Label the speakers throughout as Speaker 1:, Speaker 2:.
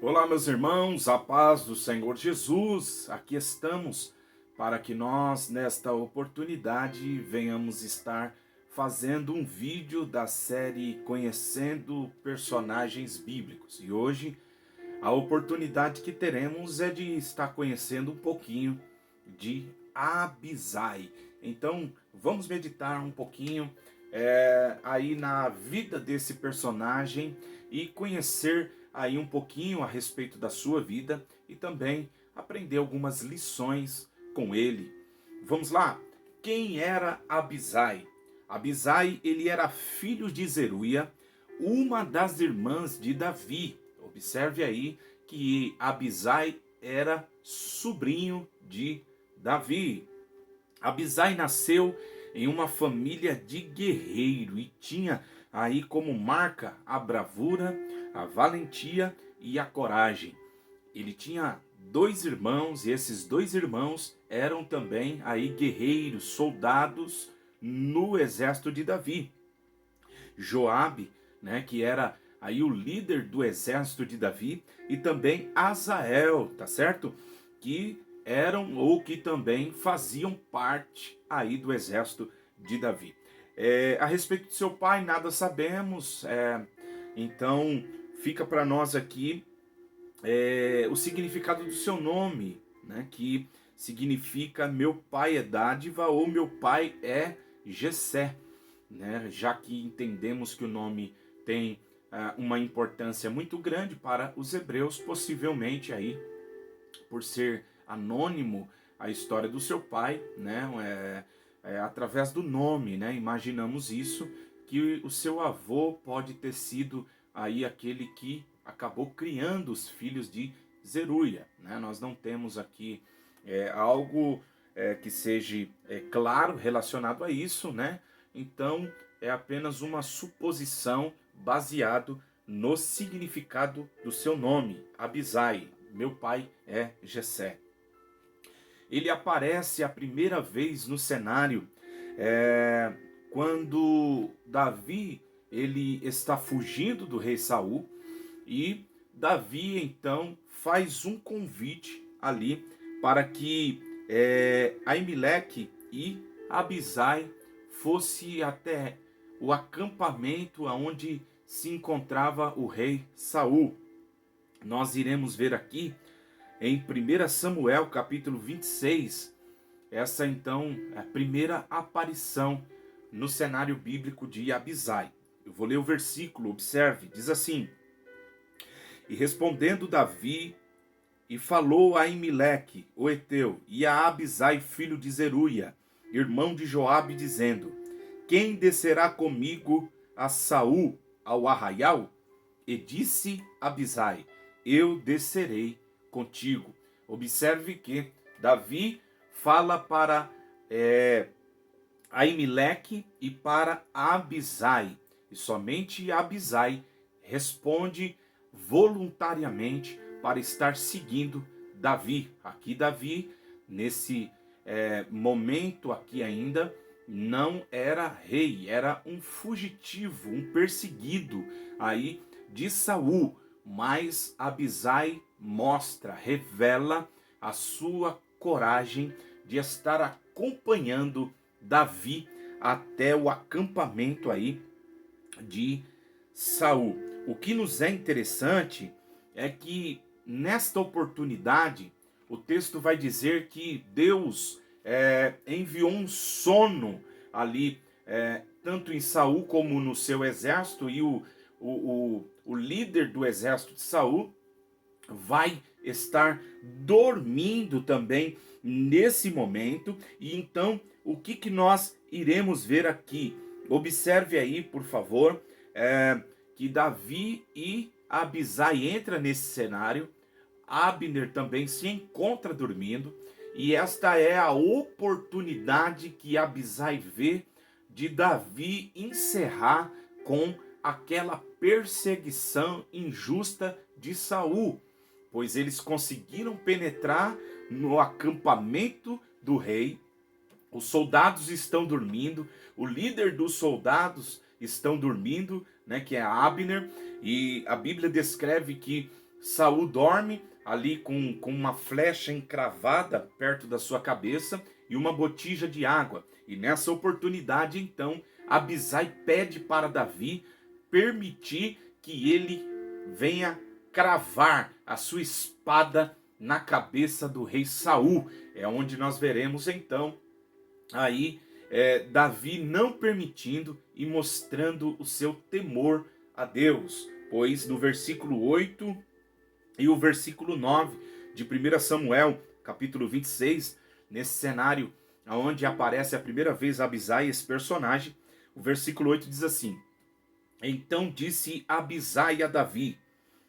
Speaker 1: Olá, meus irmãos, a paz do Senhor Jesus. Aqui estamos para que nós, nesta oportunidade, venhamos estar fazendo um vídeo da série Conhecendo Personagens Bíblicos. E hoje, a oportunidade que teremos é de estar conhecendo um pouquinho de Abisai. Então, vamos meditar um pouquinho aí na vida desse personagem e conhecer aí um pouquinho a respeito da sua vida e também aprender algumas lições com ele. Vamos lá? Quem era Abisai? Abisai, ele era filho de Zeruia, uma das irmãs de Davi. Observe aí que Abisai era sobrinho de Davi. Abisai nasceu em uma família de guerreiro e tinha aí como marca a bravura, a valentia e a coragem. Ele tinha dois irmãos e esses dois irmãos eram também aí guerreiros, soldados no exército de Davi. Joabe, né, que era aí o líder do exército de Davi, e também Azael, tá certo? Que eram ou que também faziam parte aí do exército de Davi. A respeito de seu pai, nada sabemos, então fica para nós aqui o significado do seu nome, né, que significa meu pai é dádiva ou meu pai é Jessé, né, já que entendemos que o nome tem uma importância muito grande para os hebreus, possivelmente aí por ser anônimo a história do seu pai, né, através do nome, né, imaginamos isso, que o seu avô pode ter sido aí aquele que acabou criando os filhos de Zeruia, né? Nós não temos aqui algo que seja claro relacionado a isso, né? Então é apenas uma suposição baseado no significado do seu nome, Abisai. Meu pai é Jessé. Ele aparece a primeira vez no cenário quando Davi ele está fugindo do rei Saul e Davi então faz um convite ali para que Aimeleque e Abisai fosse até o acampamento onde se encontrava o rei Saul. Nós iremos ver aqui em 1 Samuel capítulo 26, essa então é a primeira aparição no cenário bíblico de Abisai. Eu vou ler o versículo, observe, diz assim: E respondendo Davi, e falou a Aimeleque, o Eteu, e a Abisai, filho de Zeruia, irmão de Joabe, dizendo: Quem descerá comigo a Saul ao arraial? E disse Abisai: Eu descerei contigo. Observe que Davi fala para Aimeleque e para Abisai. E somente Abisai responde voluntariamente para estar seguindo Davi. Aqui Davi, nesse momento aqui ainda, não era rei, era um fugitivo, um perseguido aí de Saul. Mas Abisai mostra, revela a sua coragem de estar acompanhando Davi até o acampamento aí de Saul. O que nos é interessante é que nesta oportunidade o texto vai dizer que Deus enviou um sono ali, tanto em Saul como no seu exército, e o líder do exército de Saul vai estar dormindo também nesse momento. E então, o que nós iremos ver aqui? Observe aí, por favor, que Davi e Abisai entram nesse cenário. Abner também se encontra dormindo. E esta é a oportunidade que Abisai vê de Davi encerrar com aquela perseguição injusta de Saul, pois eles conseguiram penetrar no acampamento do rei. Os soldados estão dormindo, o líder dos soldados estão dormindo, né, que é Abner, e a Bíblia descreve que Saul dorme ali com uma flecha encravada perto da sua cabeça e uma botija de água. E nessa oportunidade, então, Abisai pede para Davi permitir que ele venha cravar a sua espada na cabeça do rei Saul. É onde nós veremos então aí Davi não permitindo e mostrando o seu temor a Deus. Pois no versículo 8 e o versículo 9 de 1 Samuel, capítulo 26, nesse cenário onde aparece a primeira vez Abisai, esse personagem, o versículo 8 diz assim: Então disse Abisai a Davi: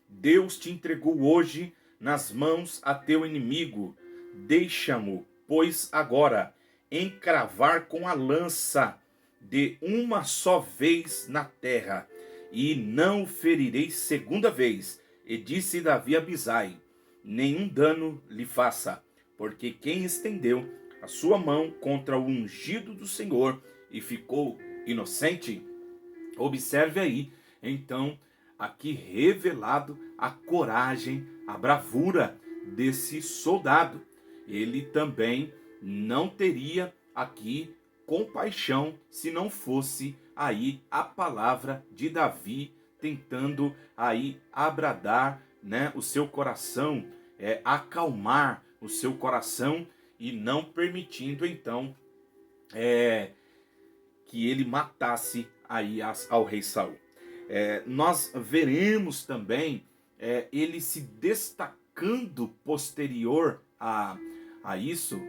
Speaker 1: Deus te entregou hoje nas mãos a teu inimigo. Deixa-mo, pois agora, encravar com a lança de uma só vez na terra, e não o ferirei segunda vez. E disse Davi a Abisai: Nenhum dano lhe faça, porque quem estendeu a sua mão contra o ungido do Senhor e ficou inocente. Observe aí, então, aqui revelado a coragem, a bravura desse soldado. Ele também não teria aqui compaixão se não fosse aí a palavra de Davi tentando aí abradar, né, o seu coração, acalmar o seu coração e não permitindo então que ele matasse aí ao rei Saul. Nós veremos também ele se destacando posterior a isso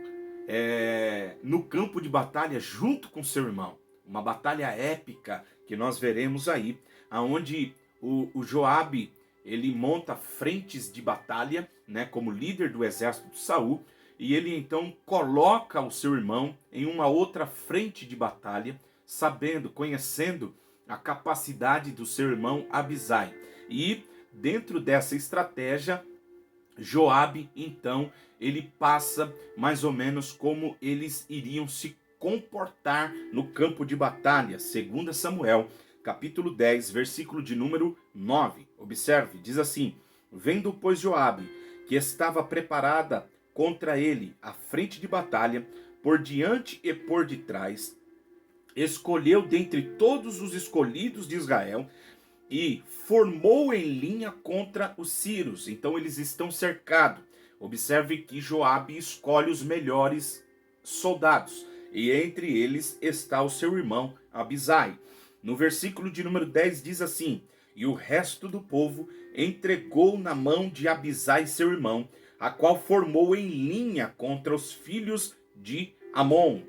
Speaker 1: no campo de batalha junto com seu irmão. Uma batalha épica que nós veremos aí, aonde o Joabe ele monta frentes de batalha, né, como líder do exército de Saul, e ele então coloca o seu irmão em uma outra frente de batalha, sabendo, conhecendo a capacidade do seu irmão Abisai. E dentro dessa estratégia, Joabe, então, ele passa mais ou menos como eles iriam se comportar no campo de batalha. 2 Samuel, capítulo 10, versículo de número 9. Observe, diz assim: Vendo, pois, Joabe, que estava preparada contra ele a frente de batalha, por diante e por detrás, escolheu dentre todos os escolhidos de Israel e formou em linha contra os sírios. Então eles estão cercados. Observe que Joabe escolhe os melhores soldados, e entre eles está o seu irmão Abisai. No versículo de número 10 diz assim: E o resto do povo entregou na mão de Abisai seu irmão, a qual formou em linha contra os filhos de Amon.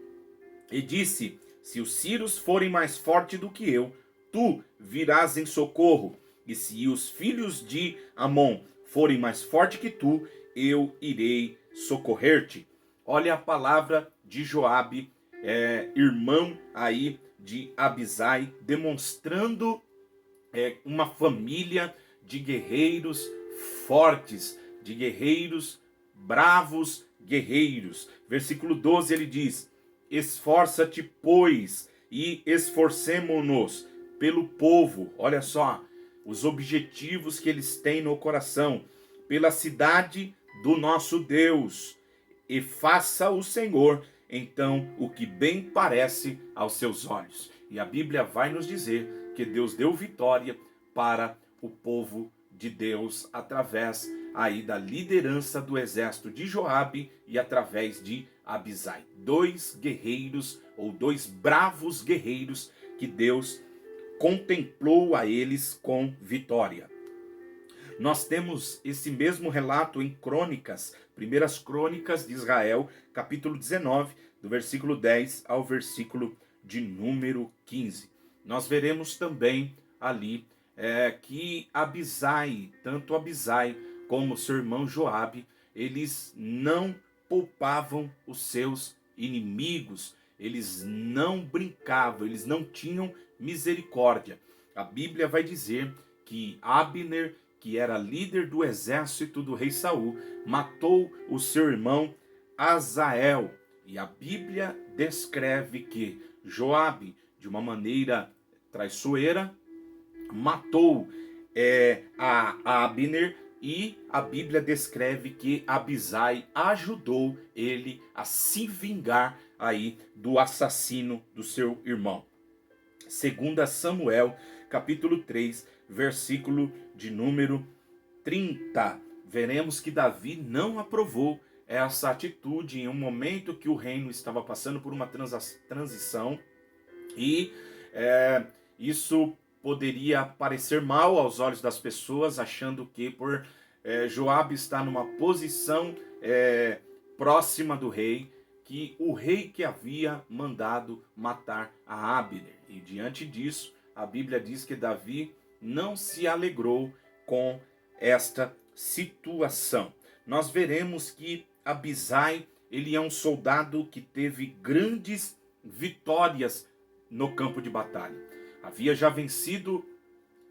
Speaker 1: E disse: Se os sírios forem mais fortes do que eu, tu virás em socorro. E se os filhos de Amon forem mais fortes que tu, eu irei socorrer-te. Olha a palavra de Joabe, irmão aí de Abisai, demonstrando uma família de guerreiros fortes, de guerreiros bravos, guerreiros. Versículo 12 ele diz: Esforça-te, pois, e esforcemo-nos pelo povo. Olha só os objetivos que eles têm no coração. Pela cidade do nosso Deus. E faça o Senhor, então, o que bem parece aos seus olhos. E a Bíblia vai nos dizer que Deus deu vitória para o povo de Deus através aí da liderança do exército de Joabe e através de Abisai. Dois guerreiros ou dois bravos guerreiros que Deus contemplou a eles com vitória. Nós temos esse mesmo relato em Crônicas, Primeiras Crônicas de Israel, capítulo 19, do versículo 10 ao versículo de número 15. Nós veremos também ali que Abisai, tanto Abisai como seu irmão Joabe, eles não poupavam os seus inimigos, eles não brincavam, eles não tinham misericórdia. A Bíblia vai dizer que Abner, que era líder do exército do rei Saul, matou o seu irmão Azael. E a Bíblia descreve que Joabe, de uma maneira traiçoeira, matou a Abner e a Bíblia descreve que Abisai ajudou ele a se vingar aí do assassino do seu irmão. 2 Samuel, capítulo 3, versículo de número 30. Veremos que Davi não aprovou essa atitude em um momento que o reino estava passando por uma transição e isso poderia parecer mal aos olhos das pessoas, achando que por Joabe estar numa posição próxima do rei, que o rei que havia mandado matar a Abner. E diante disso, a Bíblia diz que Davi não se alegrou com esta situação. Nós veremos que Abisai, ele é um soldado que teve grandes vitórias no campo de batalha. Havia já vencido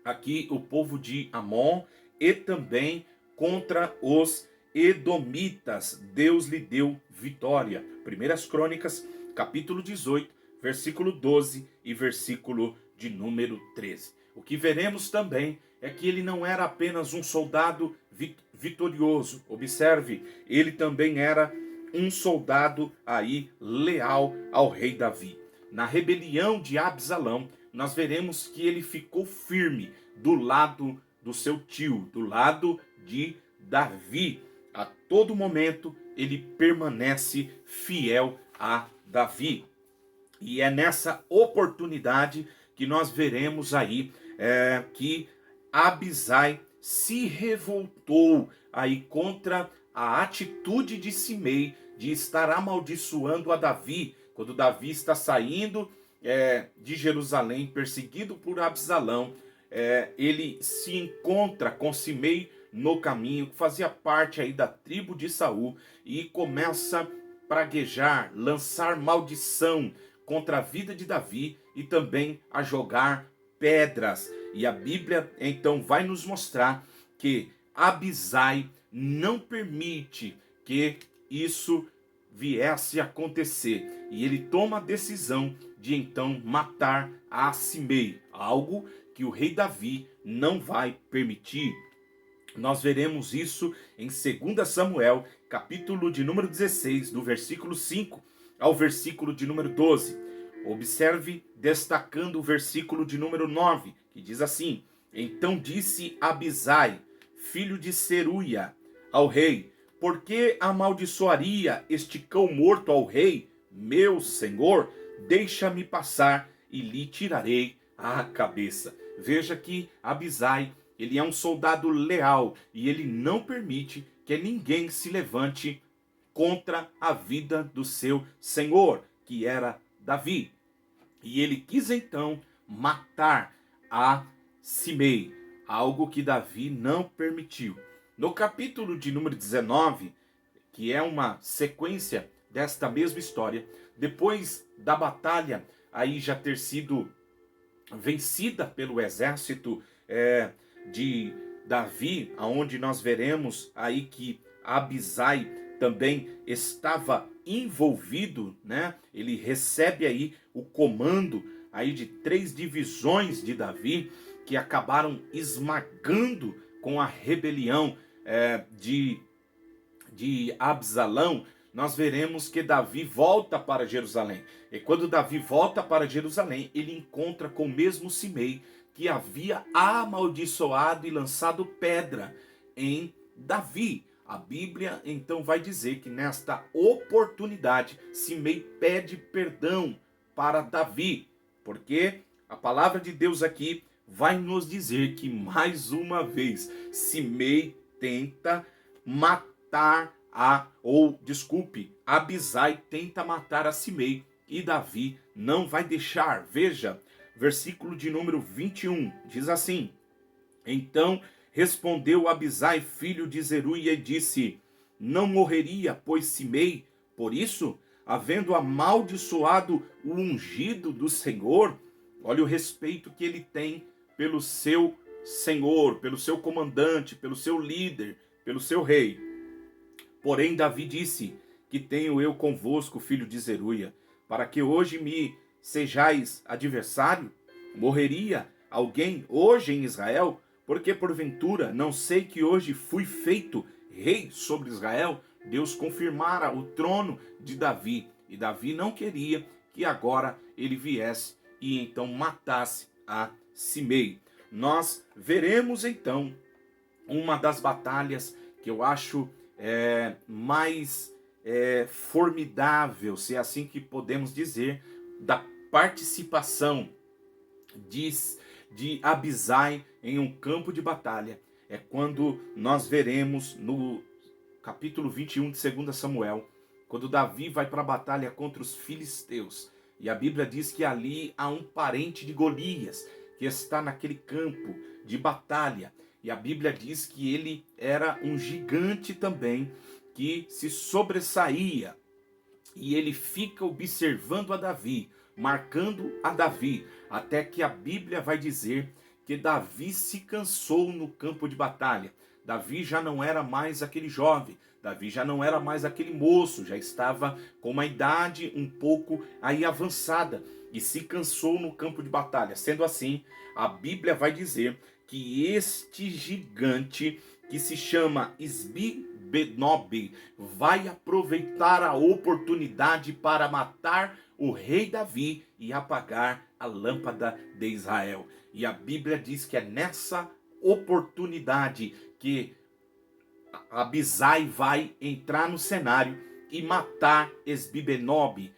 Speaker 1: aqui o povo de Amon e também contra os Edomitas. Deus lhe deu vitória. 1 Crônicas, capítulo 18, versículo 12 e versículo de número 13. O que veremos também é que ele não era apenas um soldado vitorioso. Observe, ele também era um soldado aí leal ao rei Davi. Na rebelião de Absalão, nós veremos que ele ficou firme do lado do seu tio, do lado de Davi. A todo momento ele permanece fiel a Davi. E é nessa oportunidade que nós veremos aí que Abisai se revoltou aí contra a atitude de Simei de estar amaldiçoando a Davi, quando Davi está saindo de Jerusalém, perseguido por Absalão. Ele se encontra com Simei no caminho, que fazia parte aí da tribo de Saul, e começa a praguejar, lançar maldição contra a vida de Davi e também a jogar pedras. E a Bíblia então vai nos mostrar que Abisai não permite que isso viesse a acontecer, e ele toma a decisão de então matar a Simei, algo que o rei Davi não vai permitir. Nós veremos isso em 2 Samuel, capítulo de número 16, do versículo 5 ao versículo de número 12. Observe, destacando o versículo de número 9, que diz assim: Então disse Abisai, filho de Seruia, ao rei: Por que amaldiçoaria este cão morto ao rei, meu senhor? Deixa-me passar e lhe tirarei a cabeça. Veja que Abisai, ele é um soldado leal e ele não permite que ninguém se levante contra a vida do seu senhor, que era Davi. E ele quis então matar a Simei, algo que Davi não permitiu. No capítulo de número 19, que é uma sequência desta mesma história, depois da batalha aí já ter sido vencida pelo exército de Davi, aonde nós veremos aí que Abisai também estava envolvido, né? Ele recebe aí o comando aí de 3 divisões de Davi, que acabaram esmagando com a rebelião de Absalão. Nós veremos que Davi volta para Jerusalém. E quando Davi volta para Jerusalém, ele encontra com o mesmo Simei que havia amaldiçoado e lançado pedra em Davi. A Bíblia então vai dizer que nesta oportunidade Simei pede perdão para Davi, porque a palavra de Deus aqui vai nos dizer que mais uma vez Simei tenta matar Abisai tenta matar a Simei e Davi não vai deixar. Veja, versículo de número 21, diz assim: Então respondeu Abisai, filho de Zeruia, e disse: Não morreria, pois Simei, por isso, havendo amaldiçoado o ungido do Senhor. Olha o respeito que ele tem pelo seu Senhor, pelo seu comandante, pelo seu líder, pelo seu rei. Porém Davi disse: Que tenho eu convosco, filho de Zeruia, para que hoje me sejais adversário? Morreria alguém hoje em Israel? Porque porventura não sei que hoje fui feito rei sobre Israel? Deus confirmara o trono de Davi, e Davi não queria que agora ele viesse e então matasse a Simei. Nós veremos então uma das batalhas que eu acho mais formidável, se é assim que podemos dizer, da participação de, de Abisai em um campo de batalha. É quando nós veremos no capítulo 21 de 2 Samuel, quando Davi vai para a batalha contra os filisteus. E a Bíblia diz que ali há um parente de Golias, que está naquele campo de batalha. E a Bíblia diz que ele era um gigante também, que se sobressaía. E ele fica observando a Davi, marcando a Davi, até que a Bíblia vai dizer que Davi se cansou no campo de batalha. Davi já não era mais aquele jovem, Davi já não era mais aquele moço, já estava com uma idade um pouco aí avançada e se cansou no campo de batalha. Sendo assim, a Bíblia vai dizer que este gigante, que se chama Isbi-Benob, vai aproveitar a oportunidade para matar o rei Davi e apagar a lâmpada de Israel. E a Bíblia diz que é nessa oportunidade que Abisai vai entrar no cenário e matar Isbi-Benob,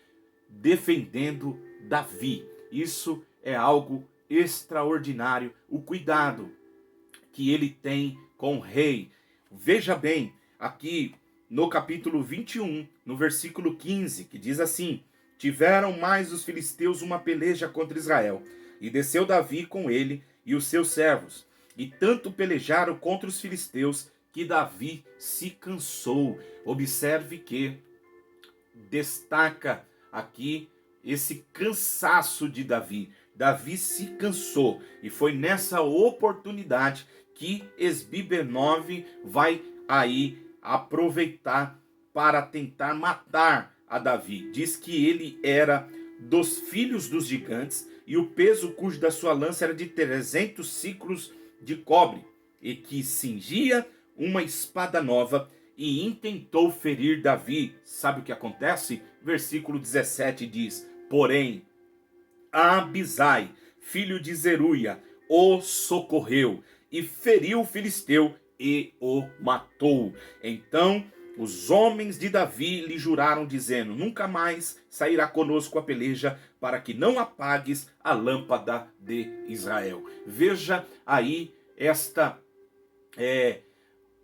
Speaker 1: defendendo Davi. Isso é algo extraordinário, o cuidado que ele tem com o rei. Veja bem, aqui no capítulo 21, no versículo 15, que diz assim: tiveram mais os filisteus uma peleja contra Israel, e desceu Davi com ele e os seus servos, e tanto pelejaram contra os filisteus que Davi se cansou. Observe que destaca aqui esse cansaço de Davi. Davi se cansou, e foi nessa oportunidade que Isbi-Benob vai aí aproveitar para tentar matar a Davi. Diz que ele era dos filhos dos gigantes, e o peso cujo da sua lança era de 300 ciclos de cobre, e que cingia uma espada nova, e intentou ferir Davi. Sabe o que acontece? Versículo 17 diz: porém, Abisai, filho de Zeruia, o socorreu e feriu o filisteu e o matou. Então os homens de Davi lhe juraram, dizendo: nunca mais sairá conosco a peleja, para que não apagues a lâmpada de Israel. Veja aí esta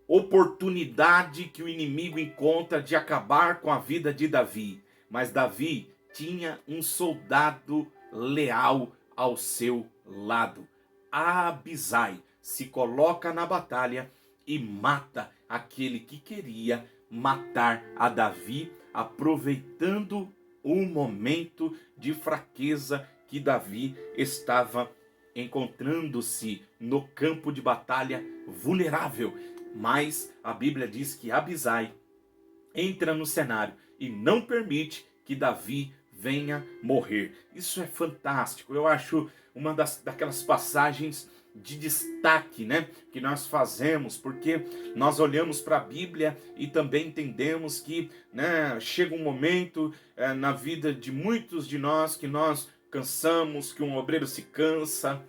Speaker 1: oportunidade que o inimigo encontra de acabar com a vida de Davi. Mas Davi tinha um soldado leal ao seu lado. Abisai se coloca na batalha e mata aquele que queria matar a Davi, aproveitando o momento de fraqueza que Davi estava encontrando-se no campo de batalha vulnerável. Mas a Bíblia diz que Abisai entra no cenário e não permite que Davi venha morrer. Isso é fantástico. Eu acho uma daquelas passagens de destaque, né, que nós fazemos, porque nós olhamos para a Bíblia e também entendemos que, né, chega um momento na vida de muitos de nós que nós cansamos, que um obreiro se cansa,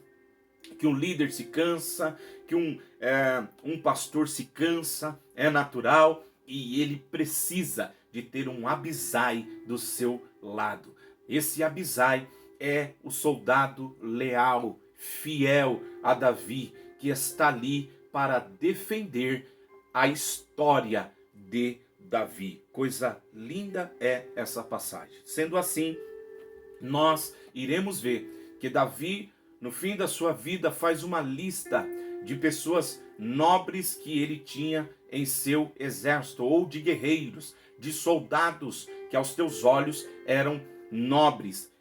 Speaker 1: que um líder se cansa, que um pastor se cansa, é natural, e ele precisa de ter um Abisai do seu lado. Esse Abisai é o soldado leal, fiel a Davi, que está ali para defender a história de Davi. Coisa linda é essa passagem. Sendo assim, nós iremos ver que Davi, no fim da sua vida, faz uma lista de pessoas nobres que ele tinha em seu exército, ou de guerreiros, de soldados que aos teus olhos eram nobres,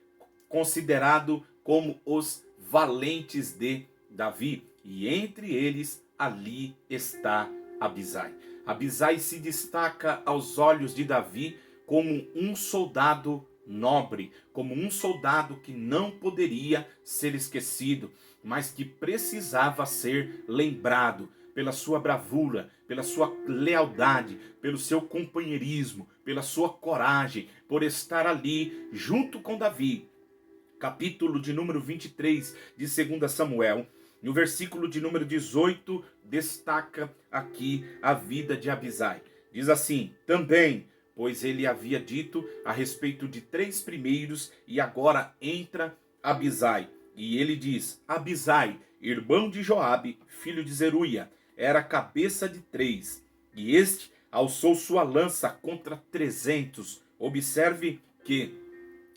Speaker 1: considerado como os valentes de Davi. E entre eles, ali está Abisai. Abisai se destaca aos olhos de Davi como um soldado nobre, como um soldado que não poderia ser esquecido, mas que precisava ser lembrado pela sua bravura, pela sua lealdade, pelo seu companheirismo, pela sua coragem, por estar ali junto com Davi. Capítulo de número 23 de 2 Samuel, no versículo de número 18, destaca aqui a vida de Abisai. Diz assim: também, pois ele havia dito a respeito de 3 primeiros, e agora entra Abisai. E ele diz: Abisai, irmão de Joabe, filho de Zeruia, era cabeça de 3, e este alçou sua lança contra 300. Observe que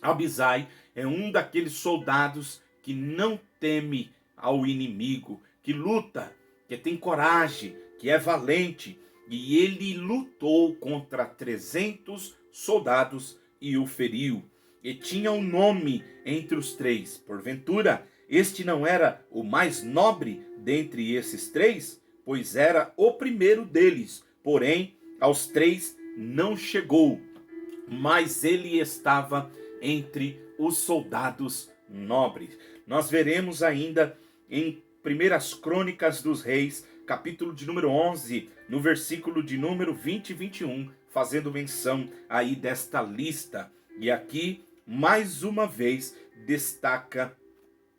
Speaker 1: Abisai é um daqueles soldados que não teme ao inimigo, que luta, que tem coragem, que é valente. E ele lutou contra 300 soldados e o feriu. E tinha um nome entre os 3. Porventura, este não era o mais nobre dentre esses 3? Pois era o primeiro deles. Porém, aos 3 não chegou, mas ele estava entre os soldados nobres. Nós veremos ainda em 1 Crônicas dos Reis, capítulo de número 11, no versículo de número 20 e 21, fazendo menção aí desta lista. E aqui, mais uma vez, destaca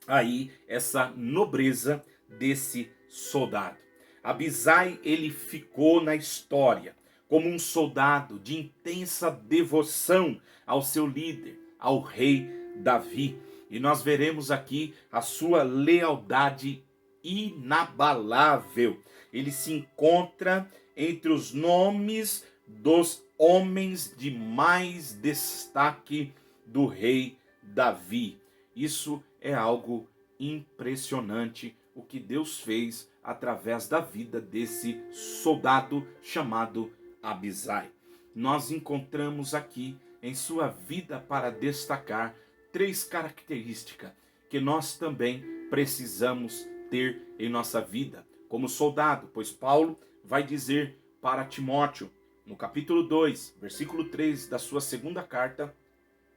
Speaker 1: aí essa nobreza desse soldado. Abisai, ele ficou na história como um soldado de intensa devoção ao seu líder, ao rei Davi. E nós veremos aqui a sua lealdade inabalável. Ele se encontra entre os nomes dos homens de mais destaque do rei Davi. Isso é algo impressionante, o que Deus fez através da vida desse soldado chamado Abisai. Nós encontramos aqui em sua vida para destacar 3 características que nós também precisamos ter em nossa vida como soldado, pois Paulo vai dizer para Timóteo, no capítulo 2, versículo 3 da sua segunda carta,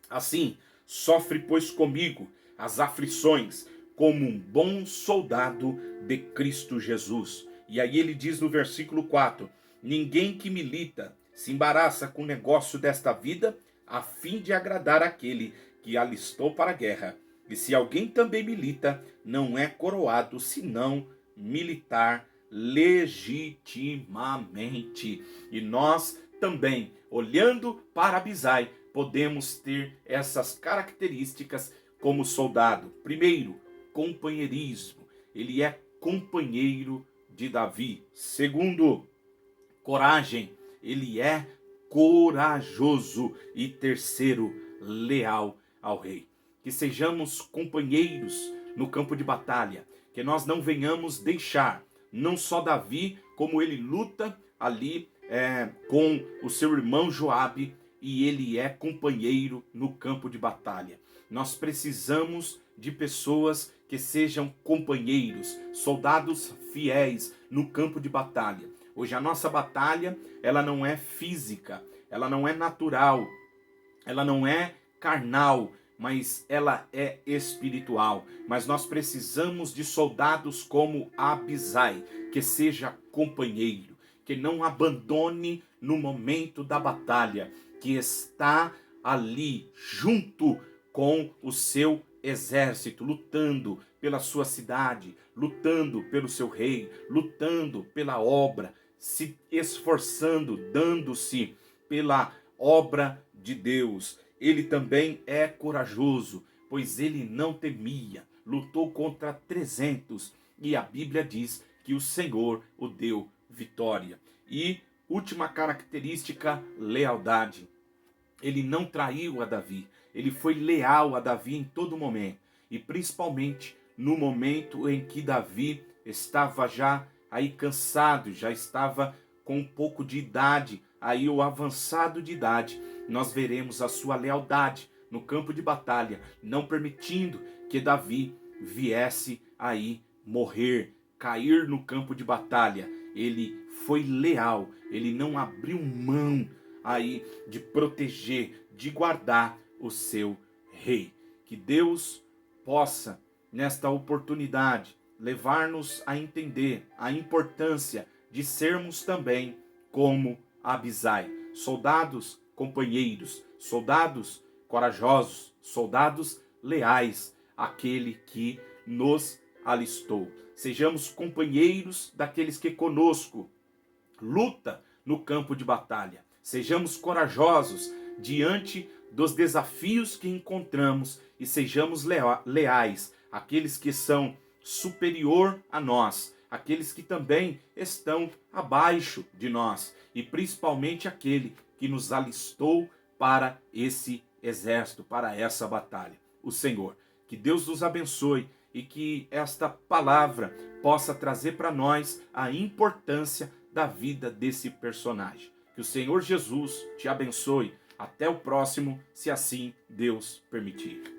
Speaker 1: assim: sofre, pois, comigo as aflições, como um bom soldado de Cristo Jesus. E aí ele diz no versículo 4, ninguém que milita se embaraça com o negócio desta vida, a fim de agradar aquele que alistou para a guerra. E se alguém também milita, não é coroado, senão militar legitimamente. E nós também, olhando para Abisai, podemos ter essas características como soldado. Primeiro, companheirismo. Ele é companheiro de Davi. Segundo, coragem. Ele é corajoso. E terceiro, leal ao rei. Que sejamos companheiros no campo de batalha. Que nós não venhamos deixar, não só Davi, como ele luta ali com o seu irmão Joabe, e ele é companheiro no campo de batalha. Nós precisamos de pessoas que sejam companheiros, soldados fiéis no campo de batalha. Hoje a nossa batalha, ela não é física, ela não é natural, ela não é carnal, mas ela é espiritual. Mas nós precisamos de soldados como Abisai, que seja companheiro, que não abandone no momento da batalha, que está ali junto com o seu exército, lutando pela sua cidade, lutando pelo seu rei, lutando pela obra, se esforçando, dando-se pela obra de Deus. Ele também é corajoso, pois ele não temia, lutou contra 300, e a Bíblia diz que o Senhor o deu vitória. E última característica, lealdade. Ele não traiu a Davi, ele foi leal a Davi em todo momento, e principalmente no momento em que Davi estava já aí cansado, já estava com um pouco de idade, aí o avançado de idade. Nós veremos a sua lealdade no campo de batalha, não permitindo que Davi viesse aí morrer, cair no campo de batalha. Ele foi leal, ele não abriu mão aí de proteger, de guardar o seu rei. Que Deus possa, nesta oportunidade, levar-nos a entender a importância de sermos também como Abisai, soldados companheiros, soldados corajosos, soldados leais àquele que nos alistou. Sejamos companheiros daqueles que conosco luta no campo de batalha. Sejamos corajosos diante dos desafios que encontramos e sejamos leais àqueles que são superior a nós, aqueles que também estão abaixo de nós e principalmente aquele que nos alistou para esse exército, para essa batalha, o Senhor. Que Deus nos abençoe e que esta palavra possa trazer para nós a importância da vida desse personagem. Que o Senhor Jesus te abençoe. Até o próximo, se assim Deus permitir.